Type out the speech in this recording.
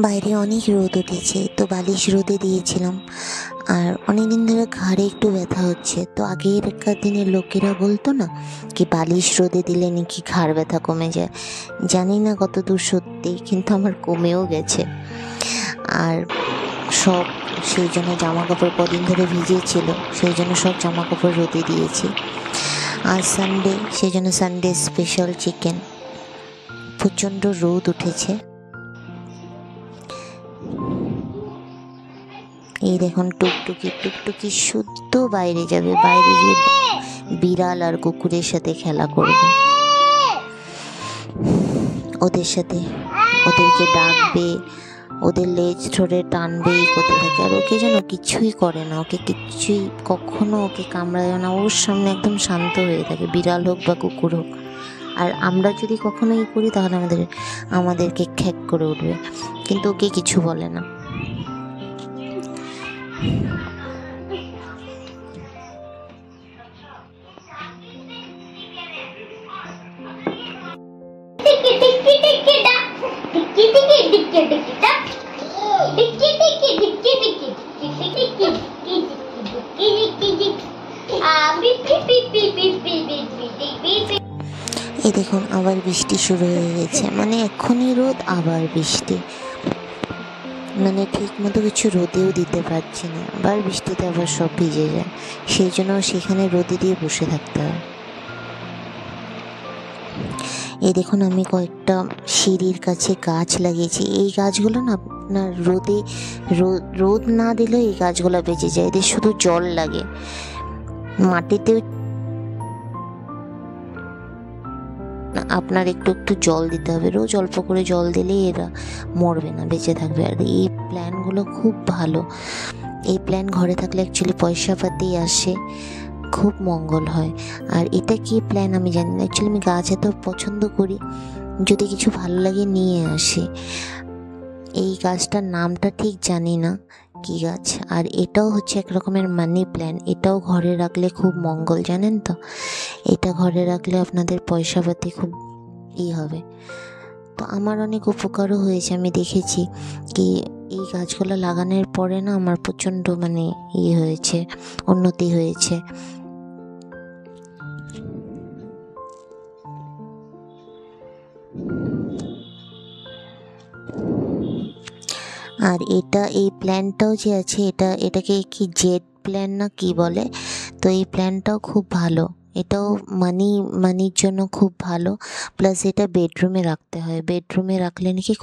বাইরে অনেক রোদ উঠেছে, তো বালিশ রোদে দিয়েছিলাম। আর অনেকদিন ধরে ঘাড়ে একটু ব্যথা হচ্ছে, তো আগেরকার দিনের লোকেরা বলতো না কি বালিশ রোদে দিলে নাকি ঘাড় ব্যথা কমে যায়। জানি না কত দূর সত্যি, কিন্তু আমার কমেও গেছে। আর সব সেই জন্য জামা কাপড় কদিন ধরে ভিজেছিল, সেই জন্য সব জামা কাপড় রোদে দিয়েছি। আজ সানডে, সেই জন্য সানডে স্পেশাল চিকেন। প্রচণ্ড রোদ উঠেছে। এই দেখুন টুকটুকি শুদ্ধ বাইরে যাবে, বাইরে গিয়ে বিড়াল আর কুকুরের সাথে খেলা করবে, ওদের সাথে ওদেরকে ডাকবে, ওদের লেজ ধরে টানবে, কোথা থেকে। আর ওকে যেন কিছুই করে না, ওকে কিছুই কখনো ওকে কামড়ায় না, ওর সামনে একদম শান্ত হয়ে থাকে, বিড়াল হোক বা কুকুর হোক। আর আমরা যদি কখনো করি তাহলে আমাদেরকে খ্যাক করে উঠবে, কিন্তু ওকে কিছু বলে না। এই দেখুন আবার বৃষ্টি শুরু হয়ে গেছে, মানে এক্ষুনি রোদ আবার বৃষ্টি, মানে ঠিক মতো কিছু রোদেও দিতে পারছি না, আবার বৃষ্টিতে আবার সব ভিজে যায়, সেই জন্য সেখানে রোদে দিয়ে বসে থাকতে হয়। এই দেখুন আমি কয়েকটা সিঁড়ির কাছে গাছ লাগিয়েছি। এই গাছগুলো না আপনার রোদ না দিলেও এই গাছগুলো বেঁচে যায়, এদের শুধু জল লাগে। মাটিতেও আপনার একটু একটু জল দিতে হবে, রোজ অল্প করে জল দিলেই এরা মরবে না, বেঁচে থাকবে। আর এই প্ল্যানগুলো খুব ভালো, এই প্ল্যান ঘরে থাকলে অ্যাকচুয়ালি পয়সা পাতি আসে, খুব মঙ্গল হয়। আর এটা কি প্ল্যান আমি জানি না, অ্যাকচুয়ালি আমি গাছ এত পছন্দ করি, যদি কিছু ভালো লাগে নিয়ে আসি। এই গাছটার নামটা ঠিক জানি না কি গাছ। আর এটাও হচ্ছে এক রকমের মানি প্ল্যান, এটাও ঘরে রাখলে খুব মঙ্গল, জানেন তো। এটা ঘরে রাখলে আপনাদের পয়সা পাতি খুব হবে। তো আমার অনেক উপকারও হয়েছে, আমি দেখেছি কি এই গাছগুলো লাগানোর পরে না আমার প্রচণ্ড মানে হয়েছে, উন্নতি হয়েছে। আর এই প্ল্যানটাও যে আছে, এটাকে কি জেড প্ল্যান না কি বলে, তো এই প্ল্যানটাও খুব ভালো, এটাও মানির জন্য খুব ভালো। প্লাস এটা বেডরুমে রাখতে হয়, বেডরুমে রাখলে নাকি